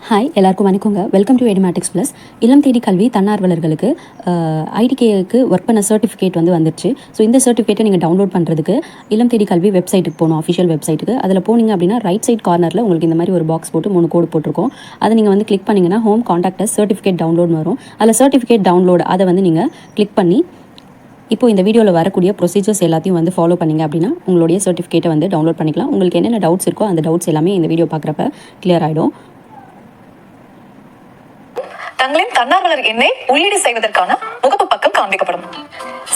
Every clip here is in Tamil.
ஹாய் எல்லாருக்கும் வணக்கங்க. வெல்கம் டு எடிமேட்டிக்ஸ் ப்ளஸ். இல்லம் தேடி கல்வி தன்னார்வலர்களுக்கு ஐடிகேக்கு ஒர்க் பண்ண சர்டிஃபிகேட் வந்துருச்சு. ஸோ இந்த சர்டிஃபிகேட்டை நீங்கள் டவுன்லோட் பண்ணுறதுக்கு இல்லம் தேடி கல்வி வெப்சைட்டுக்கு போகணும், அஃபிஷியல் வெப்சைட்டுக்கு. அதில் போனீங்க அப்படின்னா ரைட் சைட் கார்னரில் உங்களுக்கு இந்த மாதிரி ஒரு பாக்ஸ் போட்டு 3 கோடு போட்டிருக்கோம். அதை நீங்கள் கிளிக் பண்ணிங்கன்னா ஹோம் கான்டாக்டஸ் சர்டிஃபிகேட் டவுன்லோட் வரும். அதில் சர்டிஃபிகேட் டவுன்லோட் அதை நீங்கள் கிளிக் பண்ணி இப்போ இந்த வீடியோவில் வரக்கூடிய ப்ரொசீஜர்ஸ் எல்லாத்தையும் ஃபாலோ பண்ணிங்க அப்படின்னா உங்களுடைய சர்டிஃபிகேட்டை டவுன்லோட் பண்ணிக்கலாம். உங்களுக்கு என்னென்ன டவுட்ஸ் இருக்கோ அந்த டவுட்ஸ் எல்லாமே இந்த வீடியோ பார்க்குறப்ப கிளியர் ஆகிடும். தங்களின் தன்னார்வலர் எண்ணை உள்ளீடு செய்வதற்கான முகப்பு பக்கம் காண்பிக்கப்படும்.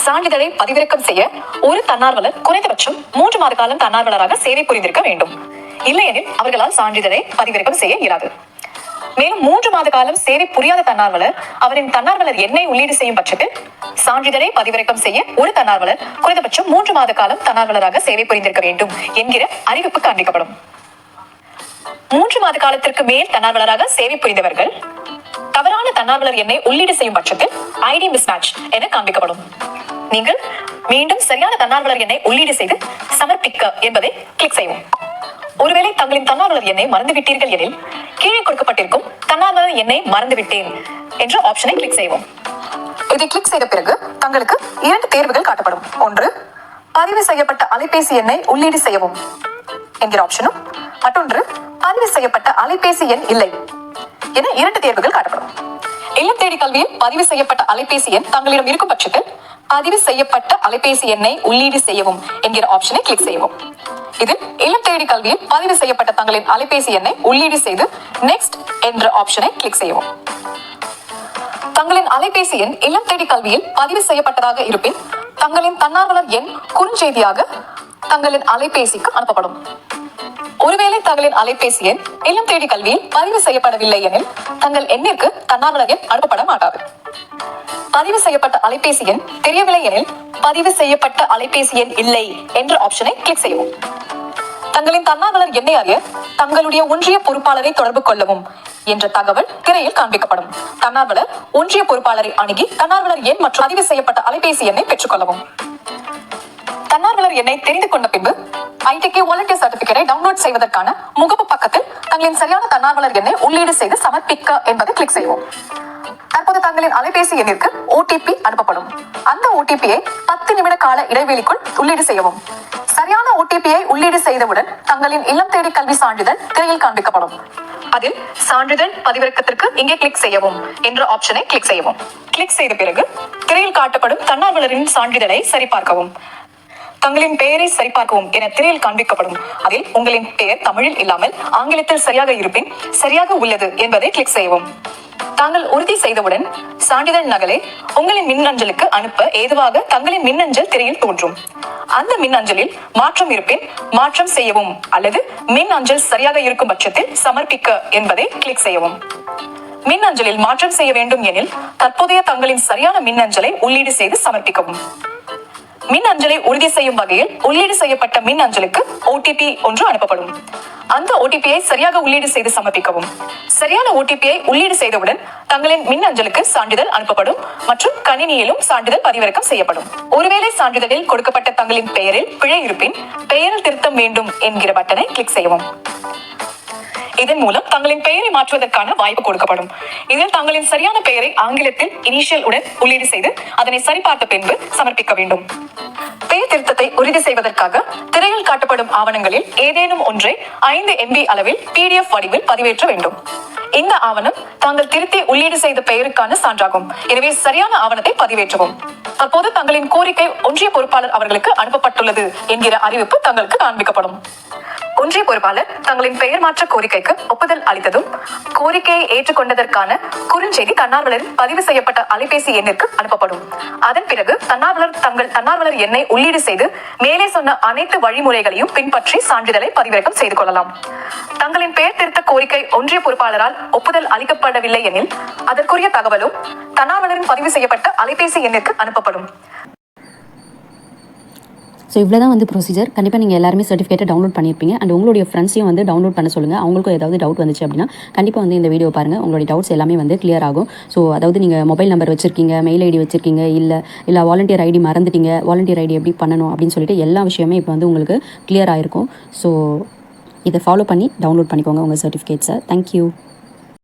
சான்றிதழை பதிவிறக்கம் செய்ய ஒரு தன்னார்வலர் குறைந்தபட்சம் 3 மாத காலம் தன்னார்வலராக சேவை புரிந்திருக்க வேண்டும். இல்லையெனில் அவர்களால் சான்றிதழை பதிவிறக்கம் செய்ய இயலாது. மேலும் 3 மாத காலம் சேவை புரியாத தன்னார்வலர் அவரின் தன்னார்வலர் எண்ணை உள்ளீடு செய்யும் பட்சத்தில் சான்றிதழை பதிவிறக்கம் செய்ய ஒரு தன்னார்வலர் குறைந்தபட்சம் 3 மாத காலம் தன்னார்வலராக சேவை புரிந்திருக்க வேண்டும் என்கிற அறிவிப்பு காண்பிக்கப்படும். 3 மாத காலத்திற்கு மேல் தன்னார்வலராக சேவை புரிந்தவர்கள் தவறான தன்னார்வலர் எண்ணை உள்ளீடு செய்யும் பட்சத்தில் ஐடி மிஸ்மேட்ச் என காண்பிக்கப்படும். நீங்கள் மீண்டும் சரியான தன்னார்வலர் எண்ணை உள்ளீடு செய்து சமர்ப்பிக்க என்பதை கிளிக் செய்வோம். ஒருவேளை தங்களின் தன்னார்வலர் எண்ணை மறந்துவிட்டீர்கள் எனில் கீழே கொடுக்கப்பட்டிருக்கும் தன்னார்வலர் எண்ணை மறந்துவிட்டேன் என்ற ஆப்ஷனை கிளிக் செய்வோம். இதை கிளிக் செய்த பிறகு தங்களுக்கு 2 தேர்வுகள் காட்டப்படும். ஒன்று, பதிவு செய்யப்பட்ட அலைபேசி எண்ணை உள்ளீடு செய்யவும் என்கிற ஆப்ஷனும், மற்றொன்று பதிவு செய்யப்பட்ட அலைபேசி எண் இல்லை என 2 தேர்வுகள் காட்டப்படும். இல்லம் தேடி கல்வியில் பதிவு செய்யப்பட்ட அலைபேசி எண் தங்களிடம் இருக்கும் பட்சத்தில் பதிவு செய்யப்பட்ட அலைபேசி எண்ணை உள்ளீடு செய்யவும் என்கிற ஆப்ஷனை கிளிக் செய்யவும். இதில் இல்லம் தேடி கல்வியில் பதிவு செய்யப்பட்ட தங்களின் அலைபேசி எண்ணை உள்ளீடு செய்து நெக்ஸ்ட் என்ற ஆப்ஷனை கிளிக் செய்யவும். தங்களின் அலைபேசி எண் இல்லம் தேடி கல்வியில் பதிவு செய்யப்பட்டதாக இருப்பின் தங்களின் தன்னார்வலர் எண் குறுஞ்செய்தியாக தங்களின் அலைபேசிக்கு அனுப்பப்படும். ஒருவேளை தங்களின் அலைபேசி எண் இல்லம் தேடி கல்வியில் பதிவு செய்யப்படவில்லை எனில் தங்கள் எண்ணிற்கு தன்னார்வலர் எண் அனுப்பப்பட மாட்டாது. பதிவு செய்யப்பட்ட அலைபேசி எண் தெரியவில்லை எனில் பதிவு செய்யப்பட்ட அலைபேசி எண் இல்லை என்ற ஆப்ஷனை கிளிக் செய்யவும். தங்களின் தன்னார்வலர் எண்ணை அறிய தங்களுடைய ஒன்றிய பொறுப்பாளரை தொடர்பு கொள்ளவும் என்ற தகவல் திரையில் காண்பிக்கப்படும். தன்னார்வலர் ஒன்றிய பொறுப்பாளரை அணுகி தன்னார்வலர் எண் மற்றும் பதிவு செய்யப்பட்ட அலைபேசி எண்ணை பெற்றுக் கொள்ளவும். தன்னார்வலர் எண்ணை தெரிந்து கொண்ட பின்பு ஐடிகே வாலண்டியர் சர்டிபிகேட்டை டவுன்லோட் செய்வதற்கான முகப்பு பக்கத்தில் தங்களின் சரியான தன்னார்வலர் எண்ணை உள்ளீடு செய்து சமர்ப்பிக்க என்பதை கிளிக் செய்வோம். தற்போது தங்களின் அலைபேசி எண்ணிற்கு OTP அனுப்பப்படும். அந்த OTP-யை 10 நிமிட கால இடைவெளிக்குள் உள்ளீடு செய்யவும். சரியான OTP-யை உள்ளீடு செய்தவுடன் தங்களின் இல்லம் தேடி கல்வி சான்றிதழ் திரையில் காண்பிக்கப்படும். அதில் சான்றிதழ் பதிவிறக்கத்திற்கு இங்கே கிளிக் செய்யவும் என்ற ஆப்ஷனை கிளிக் செய்யவும். கிளிக் செய்த பிறகு திரையில் காட்டப்படும் தன்னார்வலரின் சான்றிதழை சரிபார்க்கவும். தங்களின் பெயரை சரிபார்க்கவும் என திரையில் காண்பிக்கப்படும். அதில் உங்களின் பெயர் தமிழில் இல்லாமல் ஆங்கிலத்தில் சரியாக இருப்பின் சரியாக உள்ளது என்பதை கிளிக் செய்யவும். தாங்கள் உறுதி செய்தவுடன் சான்றிதழ் நகலை உங்களின் மின்னஞ்சலுக்கு அனுப்ப ஏதுவாக தங்களின் மின்னஞ்சல் திரையில் தோன்றும். அந்த மின்னஞ்சலில் மாற்றம் இருப்பின் மாற்றம் செய்யவும் அல்லது மின்னஞ்சல் சரியாக இருக்கும் பட்சத்தில் சமர்ப்பிக்க என்பதை கிளிக் செய்யவும். மின்னஞ்சலில் மாற்றம் செய்ய வேண்டும் எனில் தற்போதைய தங்களின் சரியான மின்னஞ்சலை உள்ளீடு செய்து சமர்ப்பிக்கவும். மின் அஞ்சலை உறுதி செய்யும் வகையில் உள்ளீடு செய்யப்பட்ட மின் அஞ்சலுக்கு OTP ஒன்று அனுப்பப்படும். அந்த OTP-யை சரியாக உள்ளீடு செய்து சமர்ப்பிக்கவும். சரியான OTP-யை உள்ளீடு செய்தவுடன் தங்களின் மின் அஞ்சலுக்கு சான்றிதழ் அனுப்பப்படும் மற்றும் கணினியிலும் சான்றிதழ் பதிவிறக்கம் செய்யப்படும். ஒருவேளை சான்றிதழில் கொடுக்கப்பட்ட தங்களின் பெயரில் பிழை இருப்பின் பெயரில் திருத்தம் வேண்டும் என்கிற பட்டனை கிளிக் செய்யவும். இதன் மூலம் தங்களின் பெயரை மாற்றுவதற்கான வாய்ப்பு கொடுக்கப்படும். இதில் தங்களின் சரியான பெயரை ஆங்கிலத்தில் இனிஷியல் உடன் உள்ளீடு செய்து அதனை சரிபார்த்த பின்பு சமர்ப்பிக்க வேண்டும். பெயர் திருத்தத்தை உறுதி செய்வதற்காக திரையில் காட்டப்படும் ஆவணங்களில் ஏதேனும் ஒன்றை 5 MB அளவில் PDF வடிவில் பதிவேற்ற வேண்டும். இந்த ஆவணம் தாங்கள் திருத்தி உள்ளீடு செய்த பெயருக்கான சான்றாகும். எனவே சரியான ஆவணத்தை பதிவேற்றவும். தற்போது தங்களின் கோரிக்கை ஒன்றிய பொறுப்பாளர் அவர்களுக்கு அனுப்பப்பட்டுள்ளது என்கிற அறிவிப்பு தங்களுக்கு காண்பிக்கப்படும். ஒன்றிய பொறுப்பாளர் தங்களின் பெயர் மாற்ற கோரிக்கைக்கு ஒப்புதல் அளித்ததும் கோரிக்கையை ஏற்றுக்கொண்டதற்கான குறுஞ்செய்தி தன்னார்வலரின் பதிவு செய்யப்பட்ட அலைபேசி எண்ணிற்கு அனுப்பப்படும். அதன் பிறகு தன்னார்வலர் தங்கள் தன்னார்வலர் எண்ணை உள்ளீடு செய்து மேலே சொன்ன அனைத்து வழிமுறைகளையும் பின்பற்றி சான்றிதழை பதிவிறக்கம் செய்து கொள்ளலாம். தங்களின் பெயர் திருத்த கோரிக்கை ஒன்றிய பொறுப்பாளரால் ஒப்புதல் அளிக்கப்படவில்லை எனில் அதற்குரிய தகவலும் தன்னார்வலரின் பதிவு செய்யப்பட்ட அலைபேசி எண்ணிற்கு அனுப்பப்படும். ஸோ இவ்வளோ தான் ப்ரொசீஜர். கண்டிப்பாக நீங்கள் எல்லாருமே சர்டிஃபிகேட்டை டவுன்லோட் பண்ணியிருப்பீங்க. அண்ட் உங்களுடைய ஃப்ரெண்ட்ஸையும் டவுன்லோட் பண்ண சொல்லுங்கள். அவங்களுக்கும் ஏதாவது டவுட் வந்துச்சு அப்படின்னா கண்டிப்பாக இந்த வீடியோ பாருங்கள். உங்களுடைய டவுட்ஸ் எல்லாமே கிளியர் ஆகும். ஸோ அதாவது நீங்கள் மொபைல் நம்பர் வச்சுருக்கீங்க, மெயில் ஐடி வச்சுருக்கீங்க, இல்லை வாலண்டியர் ஐடி மறந்துட்டீங்க, வாலண்டியர் ஐடி எப்படி பண்ணணும் அப்படின்னு சொல்லிட்டு எல்லா விஷயமே இப்போ உங்களுக்கு கிளியர் ஆகிருக்கும். ஸோ இதை ஃபாலோ பண்ணி டவுன்லோட் பண்ணிக்கோங்க உங்கள் சர்டிஃபிகேட்ஸை. தேங்க்யூ.